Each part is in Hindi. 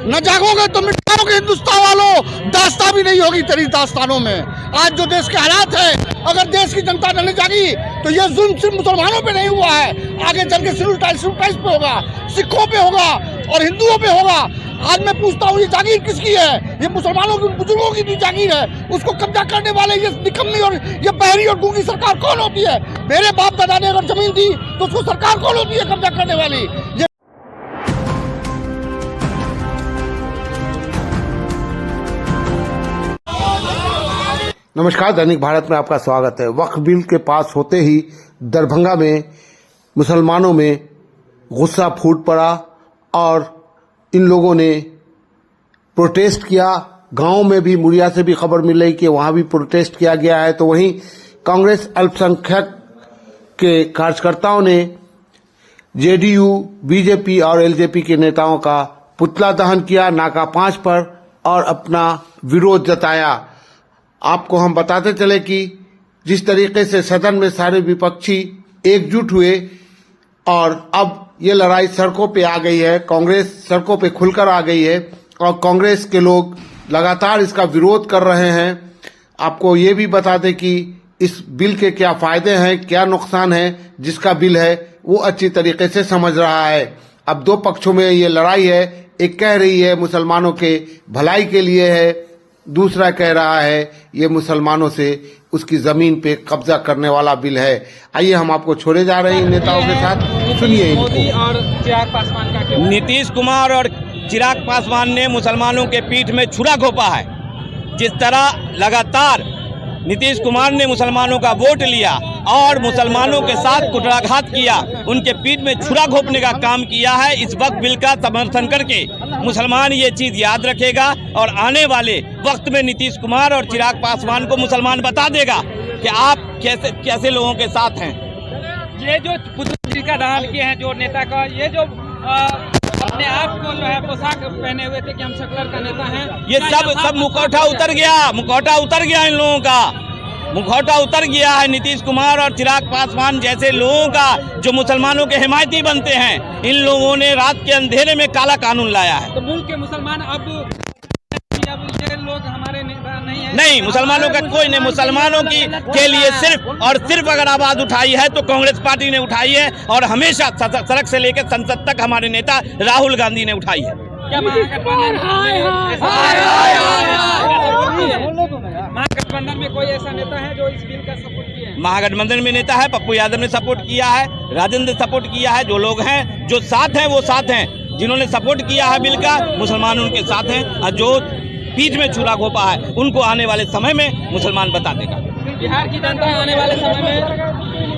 न जागोगे तो मिटाओगे हिंदुस्तान वालों, दास्तां भी नहीं होगी तेरी दास्तानों में। आज जो देश के हालात है, अगर देश की जनता नहीं जागी तो ये जुल्म सिर्फ मुसलमानों पे नहीं हुआ है, आगे चल के शेड्यूल ट्राइब्स पे होगा, सिखों पे होगा और हिंदुओं पे होगा। आज मैं पूछता हूँ ये जागीर किसकी है? ये मुसलमानों की, बुजुर्गों की भी जागीर है। उसको कब्जा करने वाले ये निकम्मी और ये बहरी और गूंगी सरकार कौन होती है? मेरे बाप दादा ने अगर जमीन दी तो उसको सरकार कौन होती है कब्जा करने वाली? ये नमस्कार, दैनिक भारत में आपका स्वागत है। वक्फ बिल के पास होते ही दरभंगा में मुसलमानों में गुस्सा फूट पड़ा और इन लोगों ने प्रोटेस्ट किया। गांव में भी, मुड़िया से भी खबर मिल रही कि वहां भी प्रोटेस्ट किया गया है। तो वहीं कांग्रेस अल्पसंख्यक के कार्यकर्ताओं ने जेडीयू, बीजेपी और एलजेपी के नेताओं का पुतला दहन किया नाका 5 पर और अपना विरोध जताया। आपको हम बताते चले कि जिस तरीके से सदन में सारे विपक्षी एकजुट हुए और अब ये लड़ाई सड़कों पे आ गई है, कांग्रेस सड़कों पे खुलकर आ गई है और कांग्रेस के लोग लगातार इसका विरोध कर रहे हैं। आपको ये भी बता दें कि इस बिल के क्या फायदे हैं, क्या नुकसान है। जिसका बिल है वो अच्छी तरीके से समझ रहा है। अब दो पक्षों में ये लड़ाई है। एक कह रही है मुसलमानों के भलाई के लिए है, दूसरा कह रहा है ये मुसलमानों से उसकी जमीन पे कब्जा करने वाला बिल है। आइए हम आपको छोड़े जा रहे हैं नेताओं के साथ, सुनिए। मोदी और चिराग पासवान का क्या? नीतीश कुमार और चिराग पासवान ने मुसलमानों के पीठ में छुरा घोंपा है। जिस तरह लगातार नीतीश कुमार ने मुसलमानों का वोट लिया और मुसलमानों के साथ कुटराघात किया, उनके पीठ में छुरा घोंपने का काम किया है। इस वक्त बिल का समर्थन करके मुसलमान ये चीज याद रखेगा और आने वाले वक्त में नीतीश कुमार और चिराग पासवान को मुसलमान बता देगा कि आप कैसे कैसे लोगों के साथ हैं। ये जो पुतला जी का दहन किए हैं, जो नेता का, ये जो अपने आप को जो है पोशाक पहने हुए थे कि हम सेकुलर का नेता हैं, ये सब मुखौटा उतर गया, मुखौटा उतर गया इन लोगों का, मुखौटा उतर गया है। नीतीश कुमार और चिराग पासवान जैसे लोगों का जो मुसलमानों के हिमायती बनते हैं, इन लोगों ने रात के अंधेरे में काला कानून लाया है। तो मुल्क के मुसलमान अब ये लोग हमारे नेता नहीं है। नहीं, मुसलमानों का कोई नहीं। मुसलमानों की के लिए सिर्फ और सिर्फ अगर आवाज उठाई है तो कांग्रेस पार्टी ने उठाई है और हमेशा सड़क से लेकर संसद तक हमारे नेता राहुल गांधी ने उठाई है। क्या महागठबंधन में कोई ऐसा नेता है जो इस बिल का सपोर्ट किया है? महागठबंधन में नेता है, पप्पू यादव ने सपोर्ट किया है, राजेंद्र ने सपोर्ट किया है। जो लोग हैं जो साथ हैं वो साथ हैं, जिन्होंने सपोर्ट किया है बिल का, मुसलमान उनके साथ हैं और जो पीठ में छुरा घोंपा है उनको आने वाले समय में मुसलमान बता देगा। बिहार की जनता आने वाले समय में,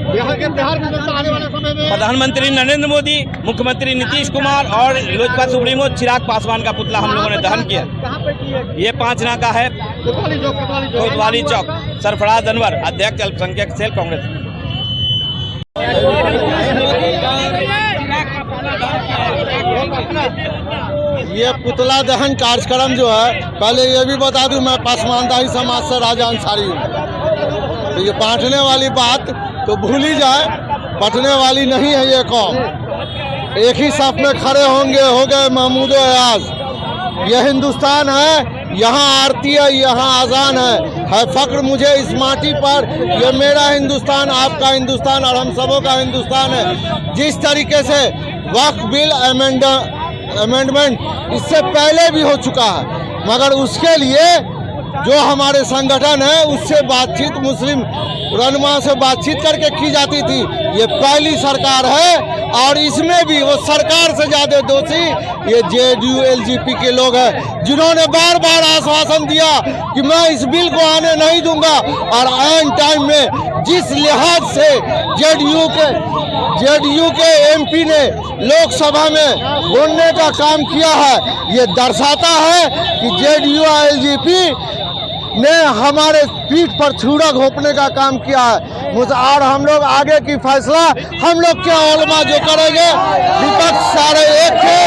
बिहार की जनता आने वाले समय में प्रधानमंत्री नरेंद्र मोदी, मुख्यमंत्री नीतीश कुमार और लोजपा सुप्रीमो चिराग पासवान का पुतला हम लोगों ने दहन किया। कहाँ पे की है? ये 5 नाका है, कोतवाली चौक, सरफराज अनवर, अध्यक्ष अल्पसंख्यक सेल कांग्रेस। ये पुतला दहन कार्यक्रम जो है, पहले ये भी बता दूं मैं पासमानदारी समाज से राजा अंसारी हूँ। तो ये बांटने वाली बात तो भूल ही जाए, बंटने वाली नहीं है ये कौम। एक ही साथ में खड़े होंगे, हो गए महमूद एयाज। ये हिंदुस्तान है, यहाँ आरती है, यहाँ आजान है फक्र मुझे इस माटी पर। ये मेरा हिंदुस्तान, आपका हिंदुस्तान और हम सबों का हिंदुस्तान है। जिस तरीके से वक्फ बिल अमेंडमेंट इससे पहले भी हो चुका है, मगर उसके लिए जो हमारे संगठन है उससे बातचीत, मुस्लिम रहनुमा से बातचीत करके की जाती थी। ये पहली सरकार है और इसमें भी वो सरकार से ज्यादा दोषी ये जेडीयू एलजेपी के लोग हैं, जिन्होंने बार बार आश्वासन दिया कि मैं इस बिल को आने नहीं दूंगा और ऐन टाइम में जिस लिहाज से जेडीयू के एमपी ने लोकसभा में बोलने का काम किया है, ये दर्शाता है कि जेडीयू और एलजेपी ने हमारे पीठ पर छुरा घोंपने का काम किया है। और हम लोग आगे की फैसला हम लोग के ओलमा जो करेंगे। विपक्ष सारे एक थे,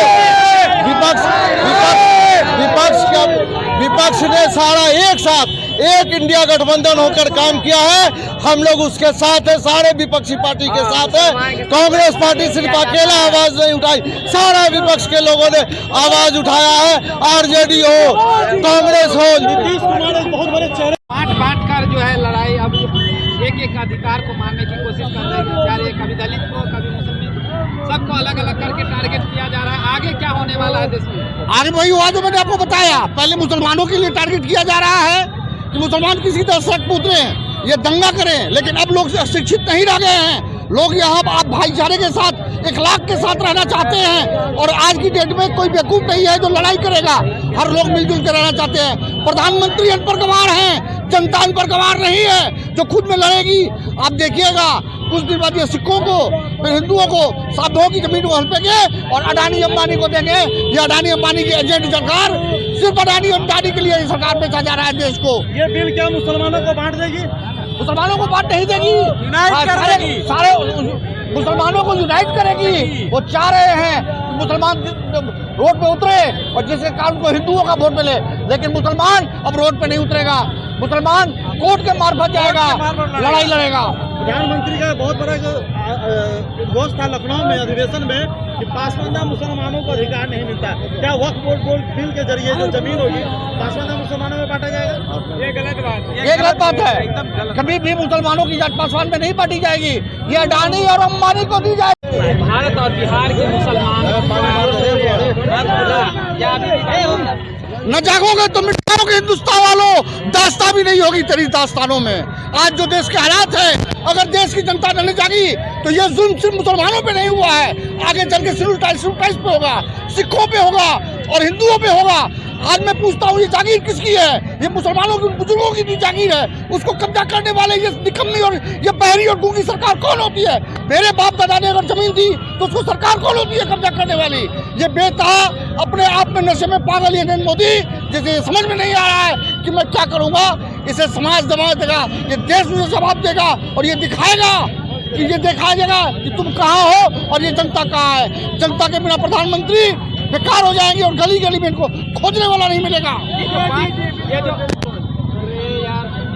विपक्ष ने सारा एक साथ एक इंडिया गठबंधन होकर काम किया है। हम लोग उसके साथ है, सारे विपक्षी पार्टी के साथ है। कांग्रेस पार्टी सिर्फ अकेला आवाज नहीं उठाई, सारा विपक्ष के लोगों ने आवाज उठाया है। आरजेडी हो, कांग्रेस हो, नीतीश कुमार एक बहुत बड़े चेहरे बांट कर जो है लड़ाई, अब एक अधिकार को मारने की कोशिश कर रहे हैं। कभी दलित को, कभी मुसलमान, सबको अलग अलग करके टारगेट किया जा रहा है। आगे क्या होने वाला है देश में? आगे वही हुआ जो मैंने आपको बताया। पहले मुसलमानों के लिए टारगेट किया जा रहा है कि मुसलमान किसी तरह सड़क पर उतरे, ये दंगा करें, लेकिन अब लोग शिक्षित नहीं रह गए हैं। लोग यहाँ आप भाईचारे के साथ, इखलाक के साथ रहना चाहते हैं। और आज की डेट में कोई बेवकूफ़ नहीं है जो लड़ाई करेगा, हर लोग मिलजुल कर रहना चाहते हैं। प्रधानमंत्री इन पर गवार हैं, जनता इन पर गवार नहीं है जो खुद में लड़ेगी। आप देखिएगा कुछ दिन बाद ये सिखों को, फिर हिंदुओं को 7 की जमीन को हड़पेंगे और अडानी अंबानी को देंगे। ये अडानी अंबानी की एजेंट सरकार, सिर्फ अडानी अंबानी के लिए सरकार बेचा जा रहा है देश को। ये बिल क्या मुसलमानों को बांट देगी? मुसलमानों को बात नहीं देगी, सारे मुसलमानों को यूनाइट करेगी। वो चाह रहे हैं कि मुसलमान रोड पे उतरे और जिसके कारण को हिंदुओं का वोट मिले, लेकिन मुसलमान अब रोड पे नहीं उतरेगा। मुसलमान कोर्ट के मार्फत जाएगा, लड़ाई लड़ेगा। प्रधानमंत्री का बहुत बड़ा घोष था लखनऊ में अधिवेशन में कि पासमानदा मुसलमानों को अधिकार नहीं मिलता। क्या वक्फ बोर्ड बिल के जरिए जो जमीन होगी पासमानदा मुसलमानों में बांटा जाएगा? ये गलत बात, ये गलत बात है। कभी भी मुसलमानों की जात पासवान में नहीं बांटी जाएगी, ये अडानी और अंबानी को दी जाएगी। भारत और बिहार के मुसलमान न जागोगे तो मिट जाओगे हिंदुस्तान वालों, दास्तां भी नहीं होगी तेरी दास्तानों में। आज जो देश के हालात है, अगर देश की जनता नहीं जागी तो ये जुल्म सिर्फ मुसलमानों पे नहीं हुआ है, आगे चल के शेड्यूल ट्राइब्स पे होगा, सिखों पे होगा और हिंदुओं पे होगा। आज मैं पूछता हूँ ये जागीर किसकी है? ये मुसलमानों की, बुजुर्गों की भी जागीर है। उसको कब्जा करने वाले ये निकम्मी और ये बहरी और गूंगी सरकार कौन होती है? मेरे बाप दादा ने अगर जमीन दी तो उसको सरकार कौन होती है कब्जा करने वाली? ये बेतहा अपने आप में नशे में पागल ये नरेंद्र मोदी, जिसे समझ में नहीं आ रहा है कि मैं क्या करूँगा। इसे समाज जवाब देगा, ये देश मुझे जवाब देगा और ये दिखाएगा कि ये दिखाया जाएगा कि तुम कहाँ हो और ये जनता कहाँ है। जनता के बिना प्रधानमंत्री बेकार हो जाएंगे और गली गली में इनको खोजने वाला नहीं मिलेगा। ये जो